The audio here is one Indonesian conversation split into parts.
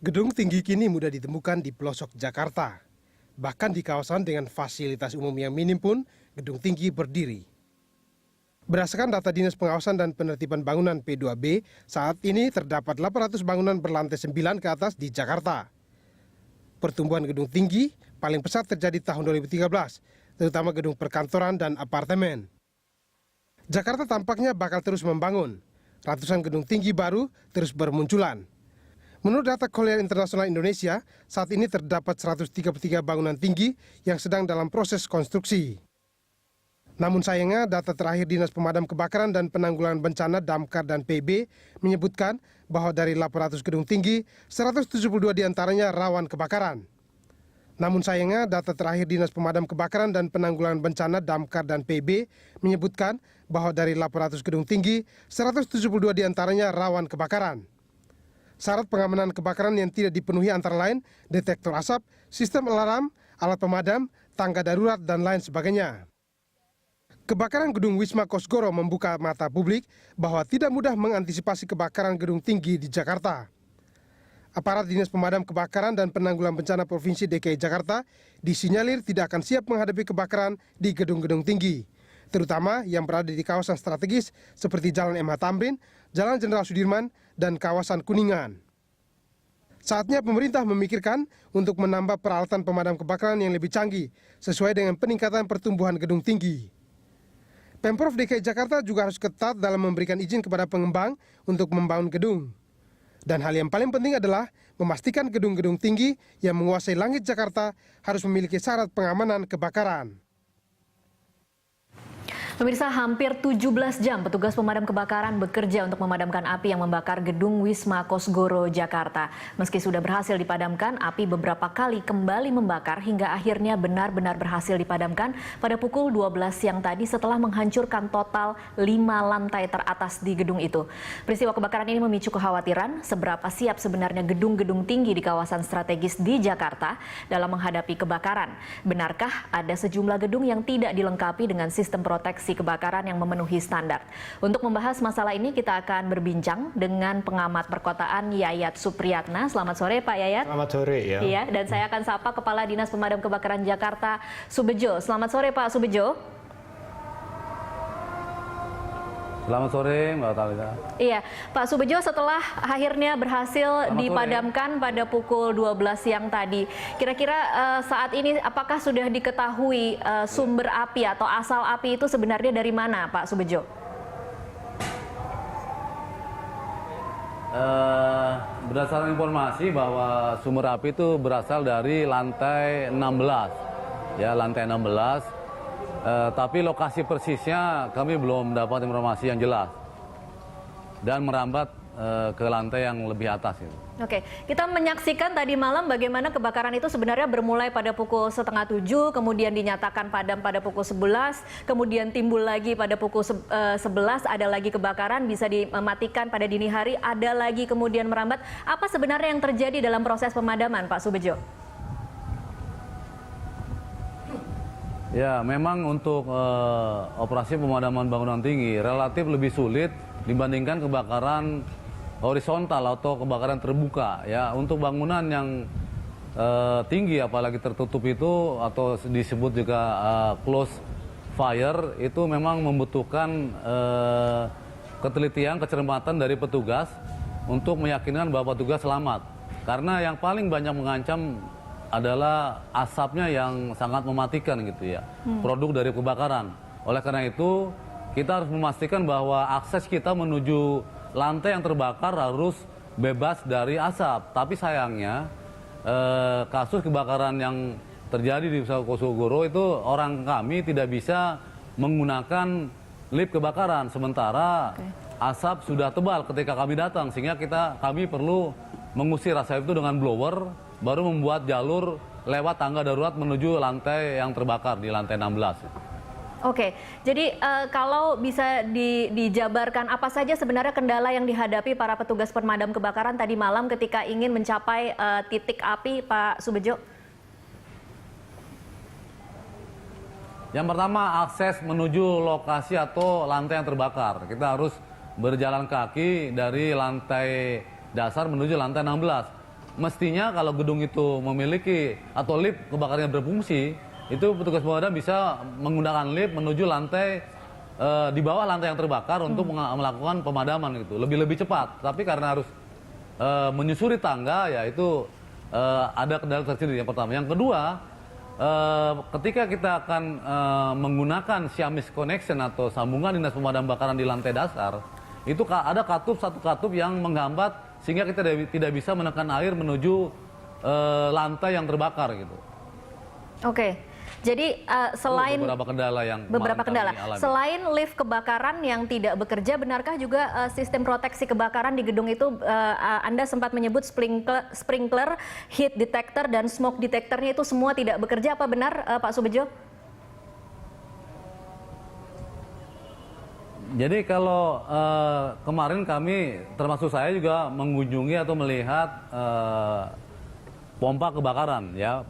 Gedung tinggi kini mudah ditemukan di pelosok Jakarta. Bahkan di kawasan dengan fasilitas umum yang minim pun, gedung tinggi berdiri. Berdasarkan data Dinas Pengawasan dan Penertiban Bangunan P2B, saat ini terdapat 800 bangunan berlantai 9 ke atas di Jakarta. Pertumbuhan gedung tinggi paling pesat terjadi tahun 2013, terutama gedung perkantoran dan apartemen. Jakarta tampaknya bakal terus membangun. Ratusan gedung tinggi baru terus bermunculan. Menurut data Collier International Indonesia, saat ini terdapat 133 bangunan tinggi yang sedang dalam proses konstruksi. Namun sayangnya data terakhir Dinas Pemadam Kebakaran dan Penanggulangan Bencana Damkar dan PB menyebutkan bahwa dari 800 gedung tinggi, 172 diantaranya rawan kebakaran. Namun sayangnya data terakhir Dinas Pemadam Kebakaran dan Penanggulangan Bencana Damkar dan PB menyebutkan bahwa dari 800 gedung tinggi, 172 diantaranya rawan kebakaran. Syarat pengamanan kebakaran yang tidak dipenuhi antara lain detektor asap, sistem alarm, alat pemadam, tangga darurat, dan lain sebagainya. Kebakaran gedung Wisma Kosgoro membuka mata publik bahwa tidak mudah mengantisipasi kebakaran gedung tinggi di Jakarta. Aparat Dinas Pemadam Kebakaran dan Penanggulangan Bencana Provinsi DKI Jakarta disinyalir tidak akan siap menghadapi kebakaran di gedung-gedung tinggi, terutama yang berada di kawasan strategis seperti Jalan MH Tamrin, Jalan Jenderal Sudirman, dan kawasan Kuningan. Saatnya pemerintah memikirkan untuk menambah peralatan pemadam kebakaran yang lebih canggih sesuai dengan peningkatan pertumbuhan gedung tinggi. Pemprov DKI Jakarta juga harus ketat dalam memberikan izin kepada pengembang untuk membangun gedung. Dan hal yang paling penting adalah memastikan gedung-gedung tinggi yang menguasai langit Jakarta harus memiliki syarat pengamanan kebakaran. Pemirsa, hampir 17 jam petugas pemadam kebakaran bekerja untuk memadamkan api yang membakar gedung Wisma Kosgoro, Jakarta. Meski sudah berhasil dipadamkan, api beberapa kali kembali membakar hingga akhirnya benar-benar berhasil dipadamkan pada pukul 12 siang tadi setelah menghancurkan total 5 lantai teratas di gedung itu. Peristiwa kebakaran ini memicu kekhawatiran seberapa siap sebenarnya gedung-gedung tinggi di kawasan strategis di Jakarta dalam menghadapi kebakaran. Benarkah ada sejumlah gedung yang tidak dilengkapi dengan sistem proteksi kebakaran yang memenuhi standar? Untuk membahas masalah ini kita akan berbincang dengan pengamat perkotaan Yayat Supriyatna. Selamat sore Pak Yayat. Selamat sore ya. Iya, dan saya akan sapa Kepala Dinas Pemadam Kebakaran Jakarta, Subedjo. Selamat sore Pak Subedjo. Selamat sore Mbak Talita. Iya, Pak Subedjo, setelah akhirnya berhasil dipadamkan pada pukul 12 siang tadi, kira-kira saat ini apakah sudah diketahui sumber api atau asal api itu sebenarnya dari mana Pak Subedjo? Berdasarkan informasi bahwa sumber api itu berasal dari lantai 16, ya lantai 16. Tapi lokasi persisnya kami belum dapat informasi yang jelas dan merambat ke lantai yang lebih atas. Oke, kita menyaksikan tadi malam bagaimana kebakaran itu sebenarnya bermulai pada pukul 6:30, kemudian dinyatakan padam pada pukul 11, kemudian timbul lagi pada pukul 11, ada lagi kebakaran, bisa dimatikan pada dini hari, ada lagi kemudian merambat. Apa sebenarnya yang terjadi dalam proses pemadaman, Pak Subedjo? Ya, memang untuk operasi pemadaman bangunan tinggi relatif lebih sulit dibandingkan kebakaran horizontal atau kebakaran terbuka. Ya, untuk bangunan yang tinggi apalagi tertutup itu atau disebut juga close fire itu memang membutuhkan ketelitian, kecermatan dari petugas untuk meyakinkan bahwa petugas selamat. Karena yang paling banyak mengancam adalah asapnya yang sangat mematikan gitu ya, produk dari kebakaran. Oleh karena itu kita harus memastikan bahwa akses kita menuju lantai yang terbakar harus bebas dari asap. Tapi sayangnya kasus kebakaran yang terjadi di Wisma Kosgoro itu orang kami tidak bisa menggunakan lift kebakaran, sementara asap sudah tebal ketika kami datang, sehingga kami perlu mengusir asap itu dengan blower, baru membuat jalur lewat tangga darurat menuju lantai yang terbakar di lantai 16. Oke, jadi kalau bisa dijabarkan apa saja sebenarnya kendala yang dihadapi para petugas pemadam kebakaran tadi malam ketika ingin mencapai titik api, Pak Subedjo? Yang pertama, akses menuju lokasi atau lantai yang terbakar. Kita harus berjalan kaki dari lantai dasar menuju lantai 16. mestinya kalau gedung itu memiliki atau lift kebakarannya berfungsi, itu petugas pemadam bisa menggunakan lift menuju lantai di bawah lantai yang terbakar untuk melakukan pemadaman gitu, lebih cepat. Tapi karena harus menyusuri tangga, ya itu ada kendala tersendiri yang pertama. Yang kedua, ketika kita akan menggunakan Siamese connection atau sambungan dinas pemadam kebakaran di lantai dasar, itu ada satu katup yang menghambat sehingga kita tidak bisa menekan air menuju lantai yang terbakar gitu. Oke. Jadi selain beberapa kendala yang selain lift kebakaran yang tidak bekerja, benarkah juga sistem proteksi kebakaran di gedung itu Anda sempat menyebut sprinkler, heat detector dan smoke detectornya itu semua tidak bekerja? Apa benar Pak Subedjo? Jadi kalau kemarin kami, termasuk saya juga mengunjungi atau melihat pompa kebakaran, ya,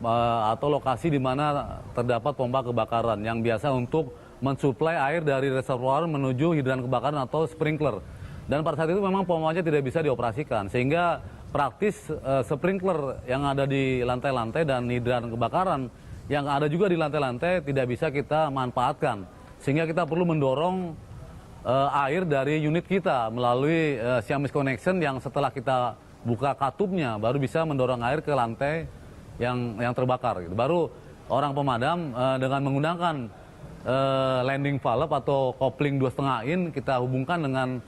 atau lokasi di mana terdapat pompa kebakaran yang biasa untuk mensuplai air dari reservoir menuju hidran kebakaran atau sprinkler. Dan pada saat itu memang pompanya tidak bisa dioperasikan, sehingga praktis sprinkler yang ada di lantai-lantai dan hidran kebakaran yang ada juga di lantai-lantai tidak bisa kita manfaatkan, sehingga kita perlu mendorong air dari unit kita melalui Siamese connection yang setelah kita buka katupnya baru bisa mendorong air ke lantai yang terbakar gitu. Baru orang pemadam dengan menggunakan landing valve atau kopling 2,5 in kita hubungkan dengan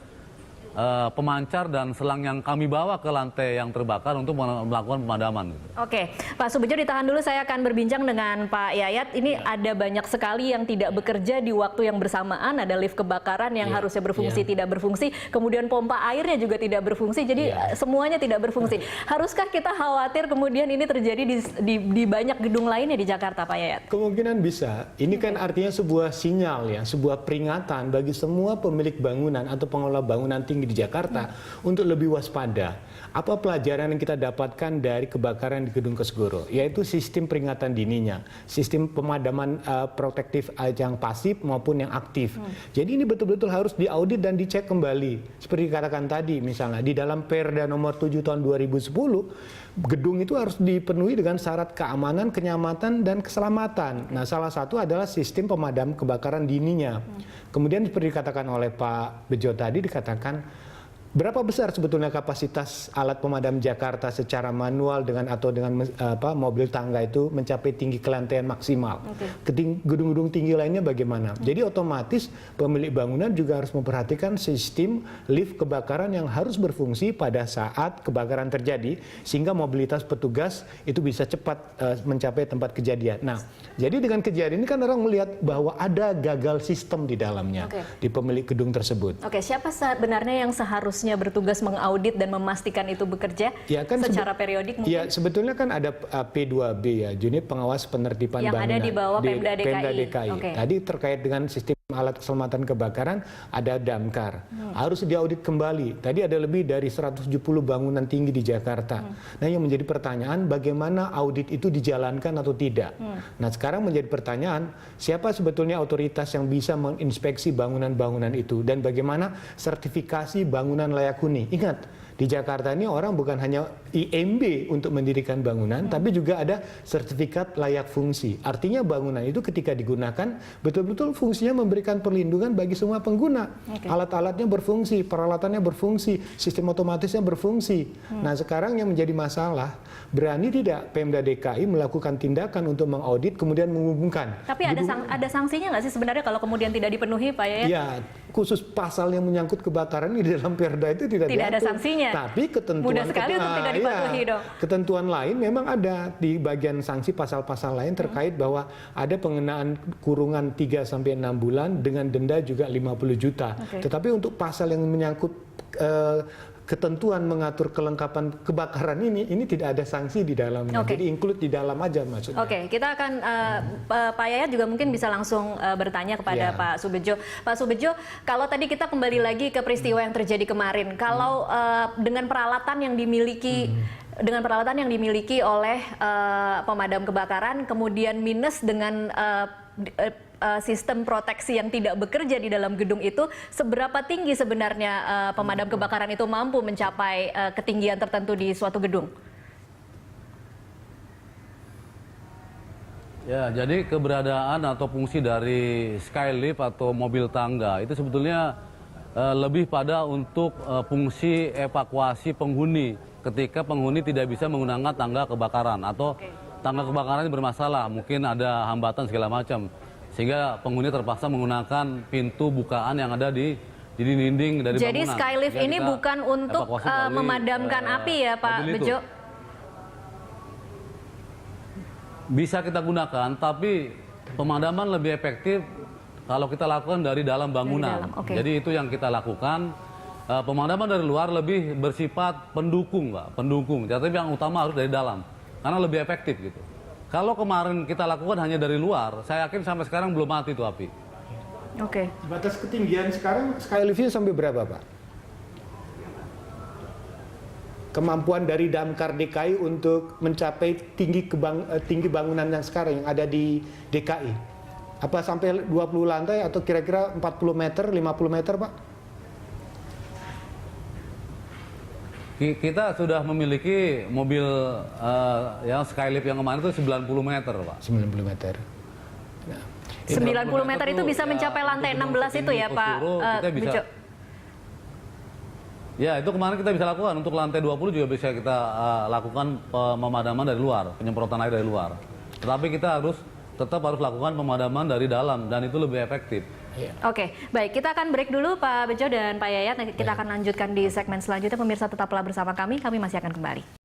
pemancar dan selang yang kami bawa ke lantai yang terbakar untuk melakukan pemadaman. Oke, Pak Subedjo ditahan dulu, saya akan berbincang dengan Pak Yayat. Ini ada banyak sekali yang tidak bekerja di waktu yang bersamaan, ada lift kebakaran yang harusnya berfungsi tidak berfungsi, kemudian pompa airnya juga tidak berfungsi, jadi semuanya tidak berfungsi. Haruskah kita khawatir kemudian ini terjadi di banyak gedung lainnya di Jakarta, Pak Yayat? Kemungkinan bisa. Ini kan artinya sebuah sinyal ya, sebuah peringatan bagi semua pemilik bangunan atau pengelola bangunan tinggi di Jakarta untuk lebih waspada. Apa pelajaran yang kita dapatkan dari kebakaran di Gedung Kesgoro? Yaitu sistem peringatan dininya, sistem pemadaman protektif yang pasif maupun yang aktif. Jadi ini betul-betul harus diaudit dan dicek kembali. Seperti dikatakan tadi, misalnya di dalam Perda nomor 7 tahun 2010, gedung itu harus dipenuhi dengan syarat keamanan, kenyamanan, dan keselamatan. Nah, salah satu adalah sistem pemadam kebakaran dininya. Kemudian seperti dikatakan oleh Pak Bejo tadi, dikatakan berapa besar sebetulnya kapasitas alat pemadam Jakarta secara manual atau dengan mobil tangga itu mencapai tinggi kelantaian maksimal. Gedung-gedung tinggi lainnya bagaimana? Jadi otomatis pemilik bangunan juga harus memperhatikan sistem lift kebakaran yang harus berfungsi pada saat kebakaran terjadi sehingga mobilitas petugas itu bisa cepat mencapai tempat kejadian. Nah, jadi dengan kejadian ini kan orang melihat bahwa ada gagal sistem di dalamnya di pemilik gedung tersebut. Oke, siapa sebenarnya yang seharusnya bertugas mengaudit dan memastikan itu bekerja secara periodik mungkin? Ya, sebetulnya kan ada P2B ya, Unit Pengawas Penertiban yang Bangunan. Yang ada di bawah Pemda DKI. Tadi terkait dengan sistem alat keselamatan kebakaran ada Damkar. Harus diaudit kembali. Tadi ada lebih dari 170 bangunan tinggi di Jakarta. Nah, yang menjadi pertanyaan bagaimana audit itu dijalankan atau tidak. Nah, sekarang menjadi pertanyaan siapa sebetulnya otoritas yang bisa menginspeksi bangunan-bangunan itu dan bagaimana sertifikasi bangunan layak huni. Ingat, di Jakarta ini orang bukan hanya IMB untuk mendirikan bangunan, tapi juga ada sertifikat layak fungsi. Artinya bangunan itu ketika digunakan betul-betul fungsinya memberikan perlindungan bagi semua pengguna. Alat-alatnya berfungsi, peralatannya berfungsi, sistem otomatisnya berfungsi. Nah, sekarang yang menjadi masalah, berani tidak Pemda DKI melakukan tindakan untuk mengaudit kemudian mengumumkan. Tapi ada sanksinya nggak sih sebenarnya kalau kemudian tidak dipenuhi, Pak Yayat? Ya, khusus pasal yang menyangkut kebakaran di dalam Perda itu tidak ada sanksinya. Tapi ketentuan mudah sekali untuk tidak dipatuhi dong. Ketentuan lain memang ada di bagian sanksi pasal-pasal lain terkait bahwa ada pengenaan kurungan 3 sampai 6 bulan dengan denda juga 50 juta. Tetapi untuk pasal yang menyangkut ketentuan mengatur kelengkapan kebakaran ini tidak ada sanksi di dalamnya. Jadi include di dalam aja maksudnya. Kita akan Pak Yayat juga mungkin bisa langsung bertanya kepada Pak Subedjo. Pak Subedjo, kalau tadi kita kembali lagi ke peristiwa yang terjadi kemarin, kalau dengan peralatan yang dimiliki oleh pemadam kebakaran, kemudian minus dengan sistem proteksi yang tidak bekerja di dalam gedung itu, seberapa tinggi sebenarnya pemadam kebakaran itu mampu mencapai ketinggian tertentu di suatu gedung? Ya, jadi keberadaan atau fungsi dari skylift atau mobil tangga itu sebetulnya lebih pada untuk fungsi evakuasi penghuni ketika penghuni tidak bisa menggunakan tangga kebakaran atau tangga kebakaran ini bermasalah, mungkin ada hambatan segala macam, sehingga penghuni terpaksa menggunakan pintu bukaan yang ada di dinding dari Jadi bangunan. skylift Sehingga ini kita bukan untuk evakuasi melalui, memadamkan api ya Pak mobil itu. Bejo? Bisa kita gunakan, tapi pemadaman lebih efektif kalau kita lakukan dari dalam bangunan. dalam, oke. Jadi itu yang kita lakukan. Pemadaman dari luar lebih bersifat pendukung, Pak, pendukung. Tapi yang utama harus dari dalam, karena lebih efektif gitu. Kalau kemarin kita lakukan hanya dari luar, saya yakin sampai sekarang belum mati itu api. Oke. Batas ketinggian sekarang skyliftnya sampai berapa, Pak? Kemampuan dari Damkar DKI untuk mencapai tinggi bangunan yang sekarang yang ada di DKI. Apa sampai 20 lantai atau kira-kira 40 meter, 50 meter, Pak? Kita sudah memiliki mobil yang skylift yang kemarin itu 90 meter, Pak. 90 meter. Nah, 90 meter itu bisa mencapai lantai 16 itu ya Pak Bejo? Ya, itu kemarin kita bisa lakukan. Untuk lantai 20 juga bisa kita lakukan pemadaman dari luar, penyemprotan air dari luar. Tetapi kita tetap harus lakukan pemadaman dari dalam, dan itu lebih efektif. Oke, baik. Kita akan break dulu Pak Bejo dan Pak Yayat. Nanti kita akan lanjutkan di segmen selanjutnya. Pemirsa tetaplah bersama kami masih akan kembali.